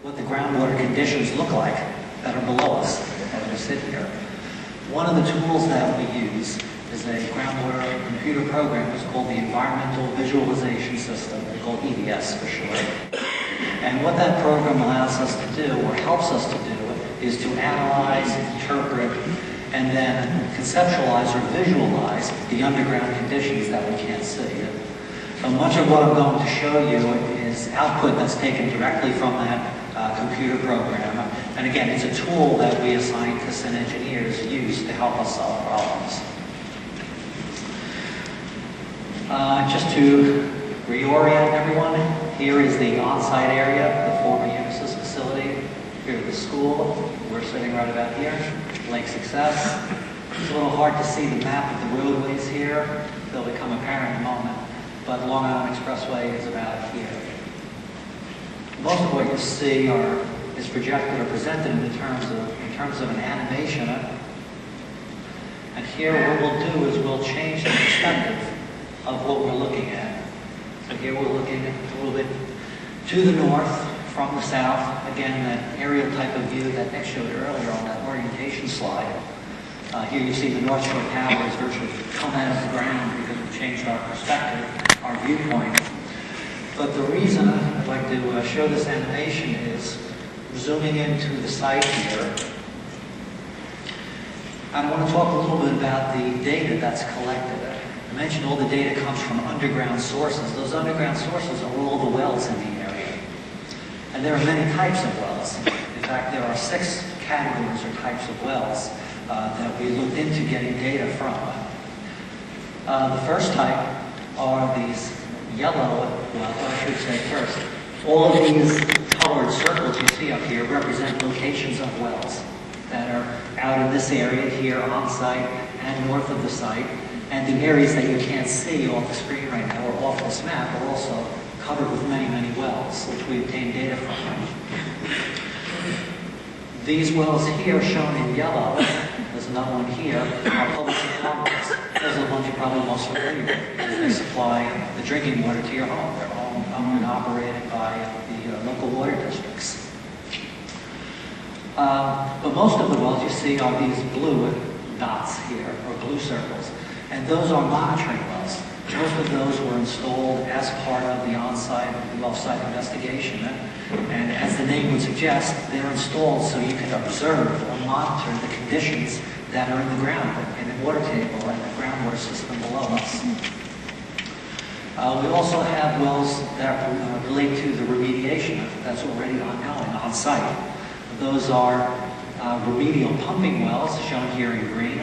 what the groundwater conditions look like that are below us as we sit here. One of the tools that we use is a groundwater computer program. It's called the Environmental Visualization System, called EVS for short. And what that program allows us to do, or helps us to do, is to analyze, interpret, and then conceptualize or visualize the underground conditions that we can't see. So much of what I'm going to show you is output that's taken directly from that computer program. And again, it's a tool that we as scientists and engineers use to help us solve problems. Just to reorient everyone, here is the on-site area, the former Unisys facility. Here's the school. We're sitting right about here, Lake Success. It's a little hard to see the map of the roadways here. They'll become apparent in a moment. But Long Island Expressway is about here. Most of what you see is projected or presented in terms of an animation. And here what we'll do is we'll change the perspective of what we're looking at. So here we're looking a little bit to the north from the south. Again, that aerial type of view that Nick showed earlier on that orientation slide. Here you see the North Shore Tower has virtually come out of the ground because we've changed our perspective, our viewpoint. But the reason I'd like to show this animation is zooming into the site here. And I want to talk a little bit about the data that's collected. I mentioned all the data comes from underground sources. Those underground sources are all the wells in the area. And there are many types of wells. In fact, there are 6 categories or types of wells that we looked into getting data from. The first type are these yellow wells, I should say first. All of these colored circles you see up here represent locations of wells that are out in this area here on site and north of the site. And the areas that you can't see off the screen right now or off this map are also covered with many, many wells, which we obtained data from. These wells here shown in yellow, there's another one here, are public supply wells. Those are the ones you're probably most familiar with because they supply the drinking water to your home. They're all owned and operated by the local water districts. But most of the wells you see are these blue dots here, or blue circles. And those are monitoring wells. Most of those were installed as part of the on-site well site investigation. And as the name would suggest, they're installed so you can observe or monitor the conditions that are in the ground, in the water table and the groundwater system below us. We also have wells that relate to the remediation that's already ongoing on-site. Those are remedial pumping wells, shown here in green,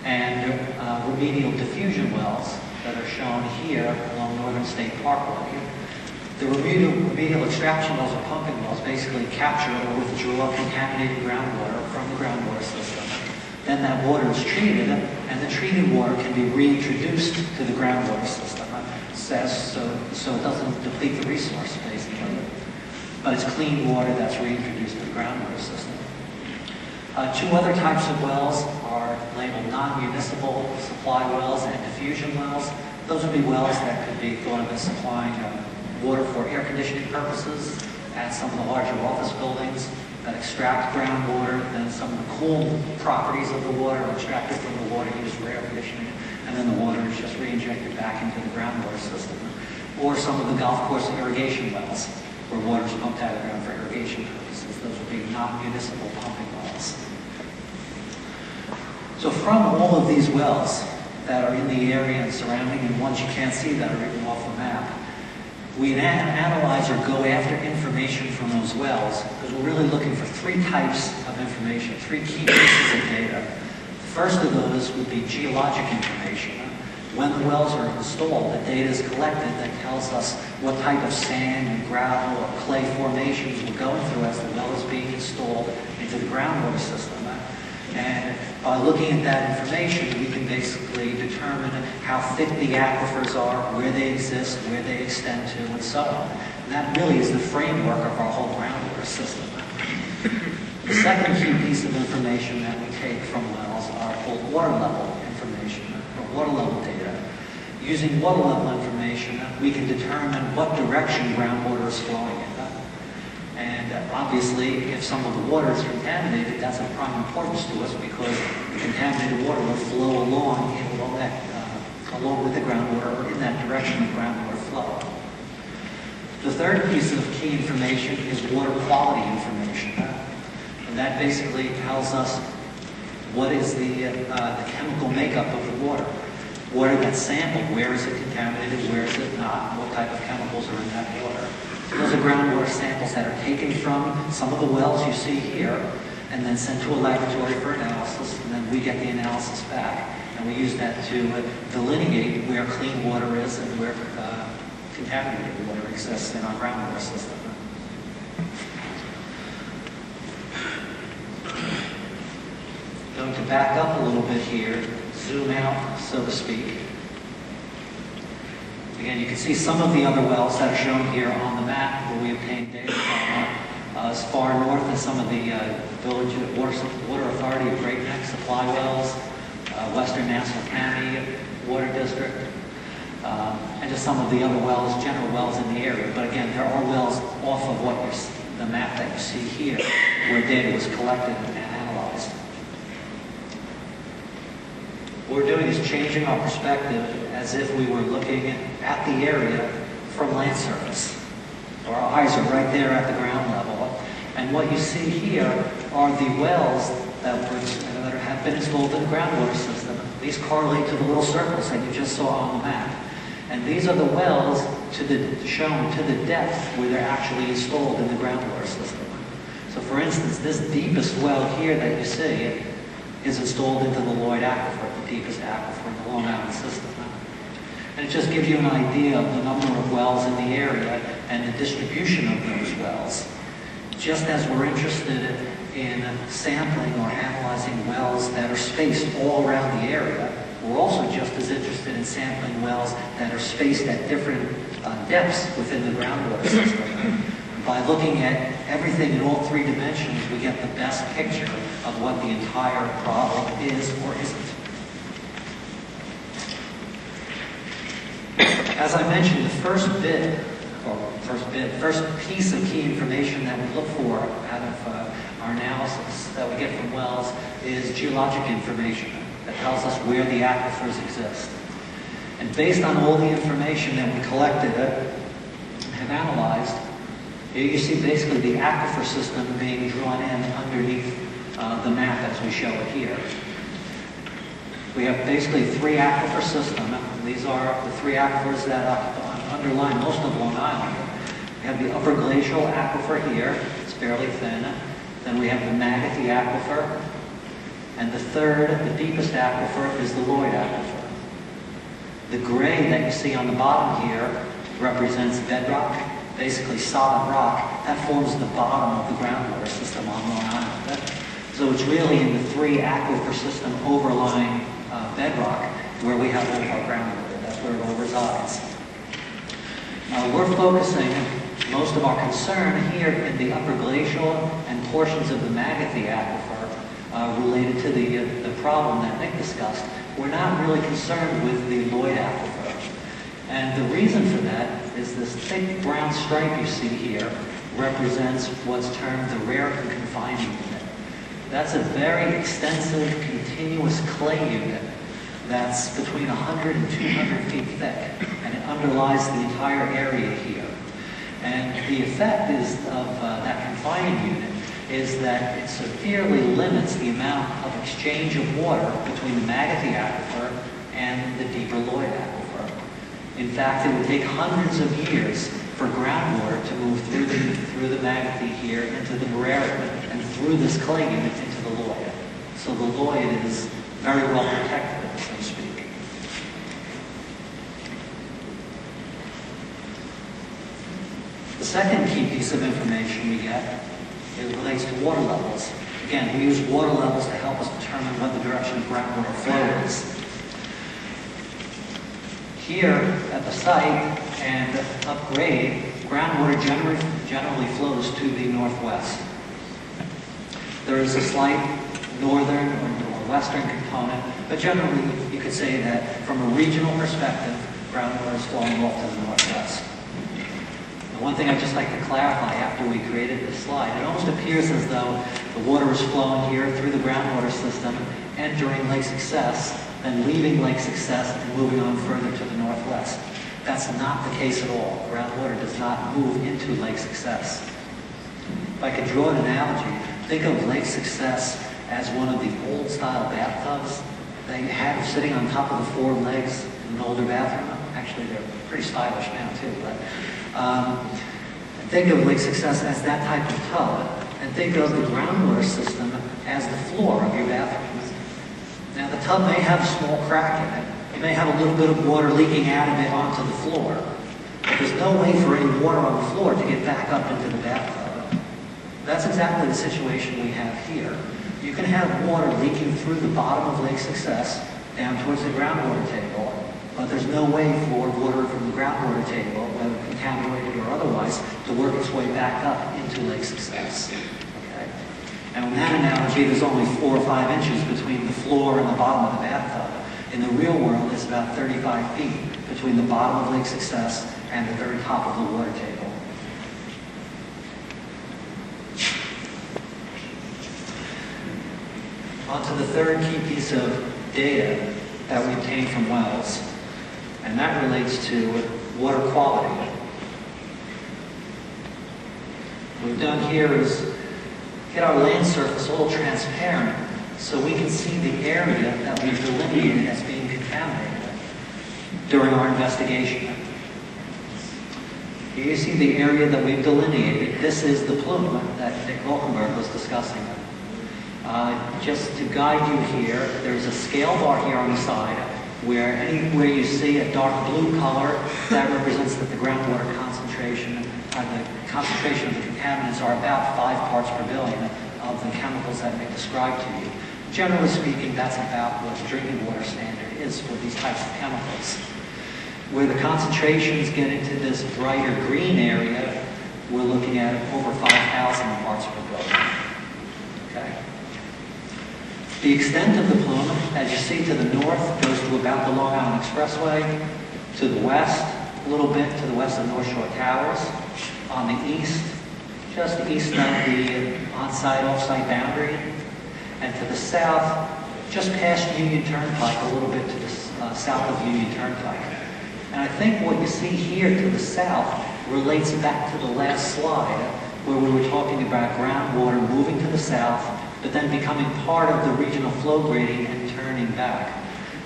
and remedial diffusion wells that are shown here along Northern State Parkway. The remedial extraction wells or pumping wells basically capture or withdraw contaminated groundwater from the groundwater system. Then that water is treated, and the treated water can be reintroduced to the groundwater system, so it doesn't deplete the resource, basically. But it's clean water that's reintroduced to the groundwater system. 2 other types of wells are labeled non-municipal supply wells and diffusion wells. Those would be wells that could be thought of as supplying water for air conditioning purposes at some of the larger office buildings that extract groundwater. Then some of the cool properties of the water are extracted from the water used for air conditioning, and then the water is just re-injected back into the groundwater system. Or some of the golf course irrigation wells, where water is pumped out of the ground for irrigation purposes. Those would be non-municipal pumping wells. So from all of these wells that are in the area and surrounding, and ones you can't see that are even off the map, we analyze or go after information from those wells because we're really looking for 3 types of information, 3 key pieces of data. The first of those would be geologic information. When the wells are installed, the data is collected that tells us what type of sand and gravel or clay formations we're going through as the well is being installed into the groundwater system. And by looking at that information, we can basically determine how thick the aquifers are, where they exist, where they extend to, and so on. And that really is the framework of our whole groundwater system. The second key piece of information that we take from wells are called water level information, or water level data. Using water level information, we can determine what direction groundwater is flowing in. obviously, if some of the water is contaminated, that's of prime importance to us because the contaminated water will flow along along with the groundwater or in that direction of groundwater flow. The third piece of key information is water quality information. And that basically tells us what is the chemical makeup of the water. Water that's sampled, where is it contaminated, where is it not, what type of chemicals are in that water. Those are groundwater samples that are taken from some of the wells you see here and then sent to a laboratory for analysis, and then we get the analysis back. And we use that to delineate where clean water is and where contaminated water exists in our groundwater system. Going to back up a little bit here, zoom out, so to speak. Again, you can see some of the other wells that are shown here on the map where we obtained data from as far north as some of the Village Water Authority of Great Neck supply wells, Western Nassau County Water District, and just some of the other wells, general wells in the area. But again, there are wells off of the map that you see here where data was collected and analyzed. What we're doing is changing our perspective as if we were looking at the area from land surface. Our eyes are right there at the ground level. And what you see here are the wells that have been installed in the groundwater system. These correlate to the little circles that you just saw on the map. And these are the wells shown to the depth where they're actually installed in the groundwater system. So for instance, this deepest well here that you see is installed into the Lloyd Aquifer, the deepest aquifer in the Long Island system. And it just gives you an idea of the number of wells in the area and the distribution of those wells. Just as we're interested in sampling or analyzing wells that are spaced all around the area, we're also just as interested in sampling wells that are spaced at different depths within the groundwater system. By looking at everything in all three dimensions, we get the best picture of what the entire problem is or isn't. As I mentioned, the first piece of key information that we look for out of our analysis that we get from wells is geologic information that tells us where the aquifers exist. And based on all the information that we collected and analyzed, you see basically the aquifer system being drawn in underneath the map as we show it here. We have basically three aquifer systems. These are the three aquifers that underlie most of Long Island. We have the upper glacial aquifer here. It's fairly thin. Then we have the Magothy aquifer. And the third, the deepest aquifer, is the Lloyd aquifer. The gray that you see on the bottom here represents bedrock, basically solid rock. That forms the bottom of the groundwater system on Long Island. So it's really in the three aquifer system overlying bedrock where we have all of our groundwater. That's where it all resides. We're focusing most of our concern here in the upper glacial and portions of the Magothy aquifer related to the problem that Nick discussed. We're not really concerned with the Lloyd aquifer. And the reason for that is this thick brown stripe you see here represents what's termed the rare and confining unit. That's a very extensive, continuous clay unit that's between 100 and 200 feet thick, and it underlies the entire area here. And the effect of that confining unit is that it severely limits the amount of exchange of water between the Magothy aquifer and the deeper Lloyd aquifer. In fact, it would take hundreds of years for groundwater to move through the Magothy here into the Barrera and through this clay unit into the Lloyd. So the Lloyd is very well protected, so to speak. The second key piece of information we get relates to water levels. Again, we use water levels to help us determine what the direction of groundwater flow is. Here at the site and upgrade, groundwater generally flows to the northwest. There is a slight northern or western component, but generally you could say that from a regional perspective, groundwater is flowing off to the northwest. One thing I'd just like to clarify after we created this slide, it almost appears as though the water is flowing here through the groundwater system, entering Lake Success, then leaving Lake Success and moving on further to the northwest. That's not the case at all. Groundwater does not move into Lake Success. If I could draw an analogy, think of Lake Success as one of the old-style bathtubs they had sitting on top of the four legs in an older bathroom. Actually, they're pretty stylish now, too. But think of Lake Success as that type of tub, and think of the groundwater system as the floor of your bathroom. Now, the tub may have a small crack in it. You may have a little bit of water leaking out of it onto the floor. But there's no way for any water on the floor to get back up into the bathtub. That's exactly the situation we have here. You can have water leaking through the bottom of Lake Success down towards the groundwater table, but there's no way for water from the groundwater table, whether contaminated or otherwise, to work its way back up into Lake Success. Okay? Now, in that analogy, there's only 4 or 5 inches between the floor and the bottom of the bathtub. In the real world, it's about 35 feet between the bottom of Lake Success and the very top of the water table. On to the third key piece of data that we obtained from wells, and that relates to water quality. What we've done here is get our land surface a little transparent so we can see the area that we've delineated as being contaminated during our investigation. Here you see the area that we've delineated. This is the plume that Nick Volkenberg was discussing. Just to guide you here, there's a scale bar here on the side where anywhere you see a dark blue color, that represents that the groundwater concentration, the concentration of the contaminants are about 5 parts per billion of the chemicals that Nick described to you. Generally speaking, that's about what the drinking water standard is for these types of chemicals. Where the concentrations get into this brighter green area, we're looking at over 5,000 parts per billion. Okay. The extent of the plume, as you see to the north, goes to about the Long Island Expressway. To the west, a little bit to the west of North Shore Towers. On the east, just east of the on-site, off-site boundary. And to the south, just past Union Turnpike, a little bit to the south of Union Turnpike. And I think what you see here to the south relates back to the last slide, where we were talking about groundwater moving to the south, but then becoming part of the regional flow grading and turning back.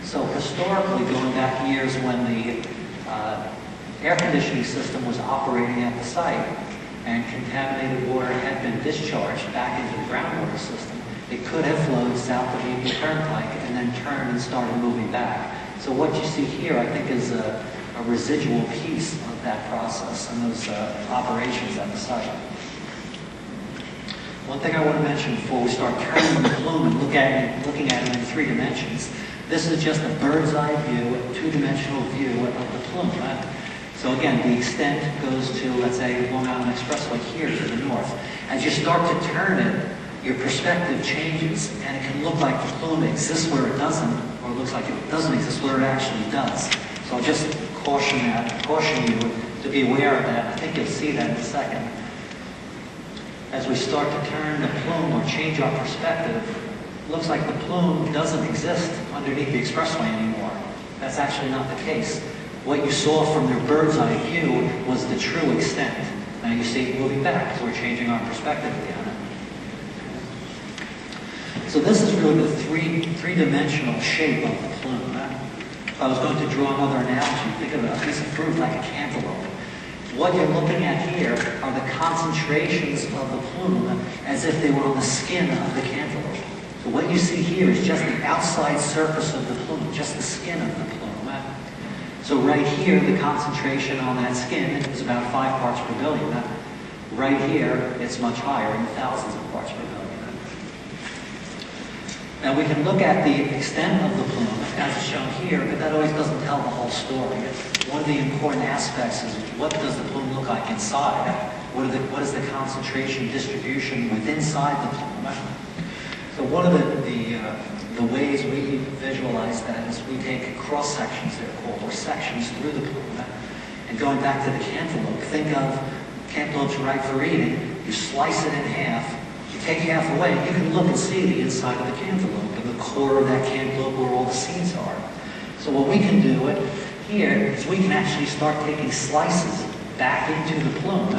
So historically, going back years when the air conditioning system was operating at the site and contaminated water had been discharged back into the groundwater system, it could have flowed south of Union Turnpike and then turned and started moving back. So what you see here, I think, is a residual piece of that process and those operations at the site. One thing I want to mention before we start turning the plume and looking at it in 3 dimensions, this is just a bird's eye view, a 2-dimensional view of the plume. So again, the extent goes to, let's say, Long Island Expressway here to the north. As you start to turn it, your perspective changes, and it can look like the plume exists where it doesn't, or it looks like it doesn't exist where it actually does. So I'll just caution you to be aware of that. I think you'll see that in a second. As we start to turn the plume or change our perspective, it looks like the plume doesn't exist underneath the expressway anymore. That's actually not the case. What you saw from their bird's eye view was the true extent. Now you see it moving back because we're changing our perspective again. So this is really the three-dimensional shape of the plume. If I was going to draw another analogy, think of a piece of fruit like a cantaloupe. What you're looking at here are the concentrations of the plume as if they were on the skin of the cantaloupe. So what you see here is just the outside surface of the plume, just the skin of the plume. So right here, the concentration on that skin is about 5 parts per billion. Right here, it's much higher, in thousands of parts per billion. Now we can look at the extent of the plume as is shown here, but that always doesn't tell the whole story. One of the important aspects is what does the plume look like inside? What is the concentration distribution within inside the plume? So one of the ways we visualize that is we take cross sections, they're called, or sections through the plume. And going back to the cantaloupe, think of Cantaloupe's ripe for eating. You slice it in half. You take half away. You can look and see the inside of the cantaloupe and the core of that cantaloupe where all the seeds are. So what we can do here is we can actually start taking slices back into the plume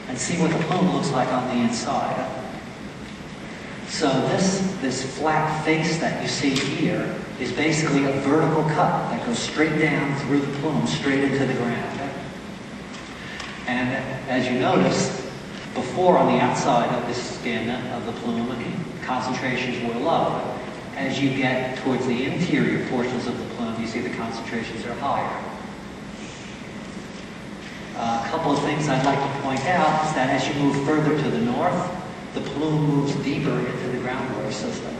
and see what the plume looks like on the inside. So this flat face that you see here is basically a vertical cut that goes straight down through the plume, straight into the ground. And as you notice, before on the outside of the skin of the plume, concentrations were low. As you get towards the interior portions of the plume, you see the concentrations are higher. A couple of things I'd like to point out is that as you move further to the north, the plume moves deeper into the groundwater system.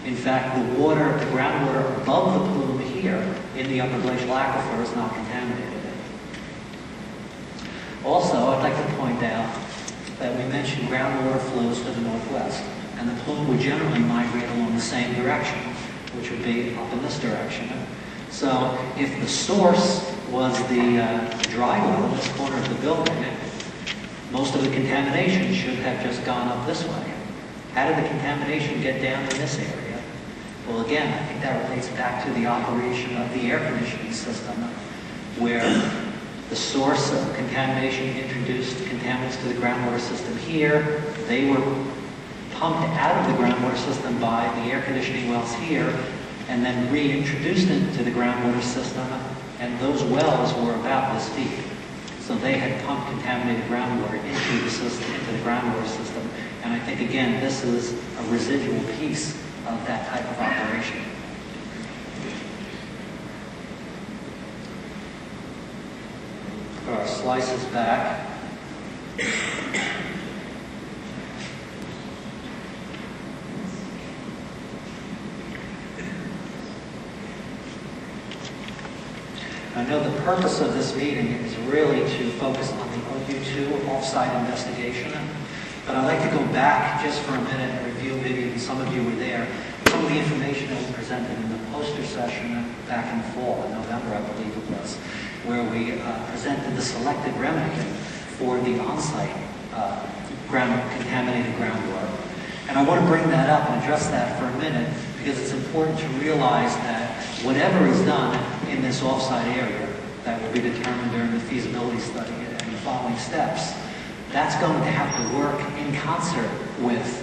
In fact, the groundwater above the plume here in the upper glacial aquifer is not contaminated. Also, I'd like to point out that we mentioned groundwater flows to the northwest, and the plume would generally migrate along the same direction, which would be up in this direction. So if the source was the dry well in this corner of the building, most of the contamination should have just gone up this way. How did the contamination get down in this area? Well, again, I think that relates back to the operation of the air conditioning system, where the source of contamination introduced contaminants to the groundwater system here. They were pumped out of the groundwater system by the air conditioning wells here, and then reintroduced into the groundwater system, and those wells were about this deep. So they had pumped contaminated groundwater into the system, into the groundwater system. And I think, again, this is a residual piece of that type of operation. Put our slices back. I know the purpose of this meeting is really to focus on the OU2 off-site investigation, but I'd like to go back just for a minute and review, maybe some of you were there, some of the information that was presented in the poster session back in the fall, in November I believe it was, where we presented the selected remedy for the on-site contaminated groundwater. And I want to bring that up and address that for a minute, because it's important to realize that whatever is done in this off-site area that will be determined during the feasibility study and the following steps, that's going to have to work in concert with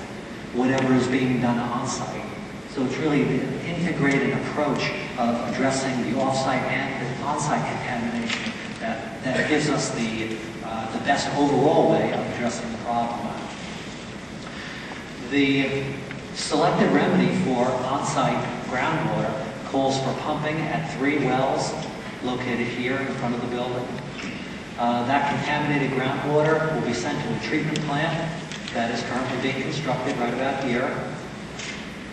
whatever is being done on-site. So it's really the integrated approach of addressing the off-site and the on-site contamination that gives us the best overall way of addressing the problem. The selected remedy for on-site groundwater calls for pumping at 3 wells located here in front of the building. That contaminated groundwater will be sent to a treatment plant that is currently being constructed right about here.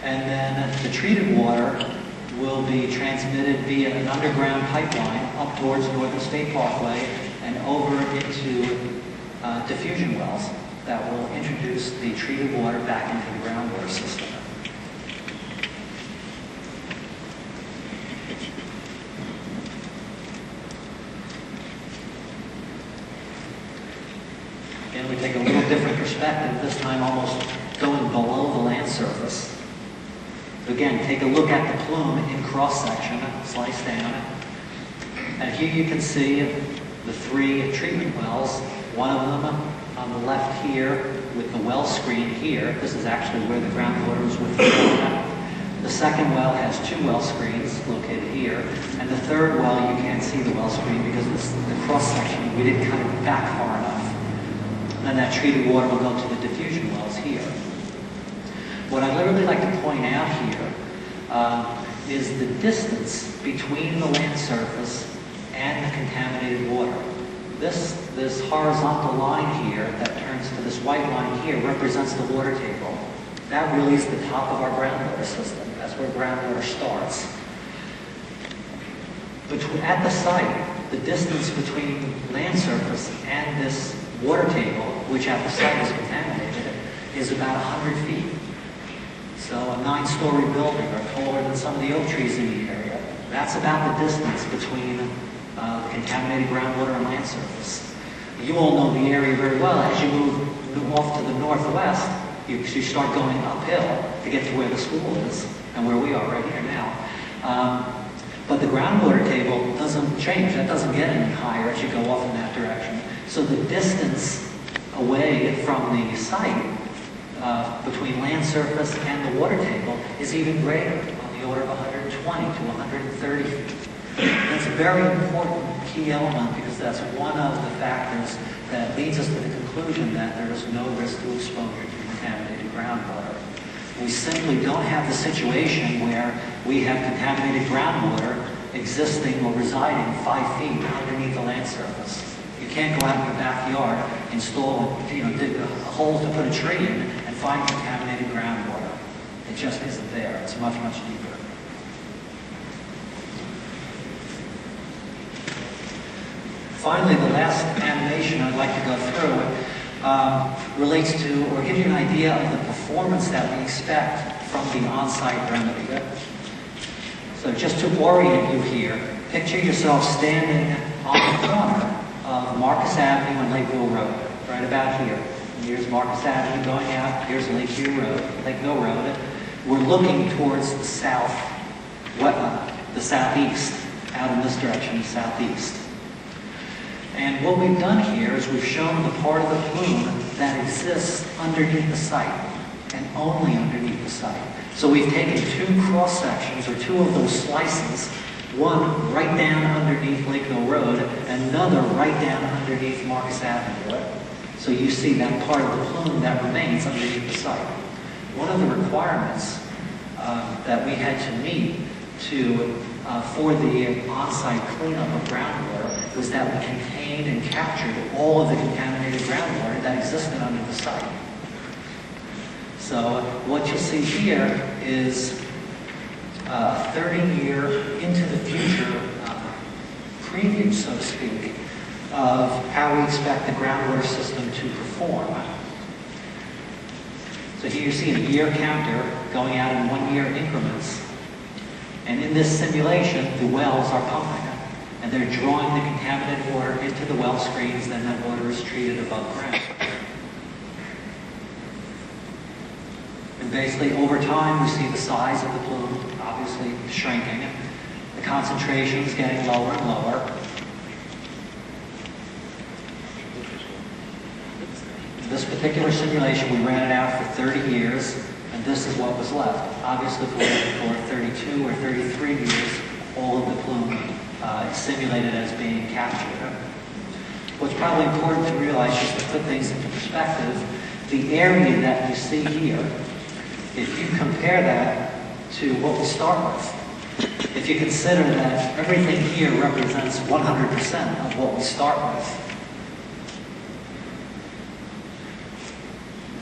And then the treated water will be transmitted via an underground pipeline up towards Northern State Parkway and over into diffusion wells that will introduce the treated water back into the groundwater system. Again, we take a little different perspective, this time almost going below the land surface. Again, take a look at the plume in cross-section, slice down. And here you can see the 3 treatment wells, one of them on the left here with the well screen here. This is actually where the groundwater is withdrawn. The second well has 2 well screens located here. And the third well, you can't see the well screen because the cross-section, we didn't cut it back far enough. And that treated water will go to the diffusion wells here. What I'd really like to point out here is the distance between the land surface and the contaminated water. This horizontal line here that turns to this white line here represents the water table. That really is the top of our groundwater system. That's where groundwater starts. At the site, the distance between land surface and this water table, which at the site is contaminated, is about 100 feet. So a 9-story building or taller than some of the oak trees in the area. That's about the distance between contaminated groundwater and land surface. You all know the area very well. As you move off to the northwest, you start going uphill to get to where the school is and where we are right here now. But the groundwater table doesn't change. That doesn't get any higher as you go off in that direction. So the distance away from the site between land surface and the water table is even greater, on the order of 120 to 130 feet. That's a very important key element because that's one of the factors that leads us to the conclusion that there is no risk to exposure to contaminated groundwater. We simply don't have the situation where we have contaminated groundwater existing or residing 5 feet underneath the land surface. You can't go out in your backyard, install, dig a hole to put a tree in and find contaminated groundwater. It just isn't there. It's much, much deeper. Finally, the last animation I'd like to go through relates to, or give you an idea of the performance that we expect from the on-site remedy. So just to orient you here, picture yourself standing on the corner of Marcus Avenue and Lakeville Road, right about here. Here's Marcus Avenue going out, here's Lakeville Road. We're looking towards the south wetland, the southeast, out in this direction, the southeast. And what we've done here is we've shown the part of the plume that exists underneath the site, and only underneath the site. So we've taken two cross sections, or two of those slices, one right down underneath Lakeville Road, and another right down underneath Marcus Avenue. So you see that part of the plume that remains underneath the site. One of the requirements that we had to meet for the on-site cleanup of groundwater was that we contained and captured all of the contaminated groundwater that existed under the site. So what you'll see here is a 30-year into the future preview, so to speak, of how we expect the groundwater system to perform. So here you see a year counter going out in 1 year increments. And in this simulation, the wells are pumping, and they're drawing the contaminated water into the well screens, then that water is treated above ground. And basically, over time, we see the size of the plume obviously shrinking, the concentrations getting lower and lower. In this particular simulation, we ran it out for 30 years, and this is what was left. Obviously, for 32 or 33 years, all of the plume is simulated as being captured. What's probably important to realize, just to put things into perspective, the area that you see here, if you compare that to what we start with, if you consider that everything here represents 100% of what we start with,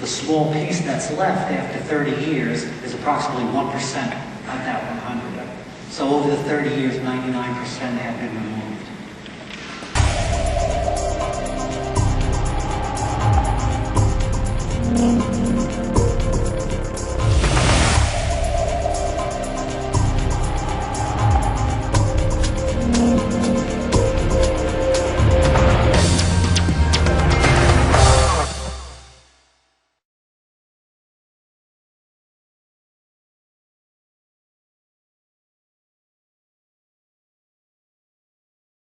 the small piece that's left after 30 years is approximately 1% of that 100. So over the 30 years, 99% have been removed.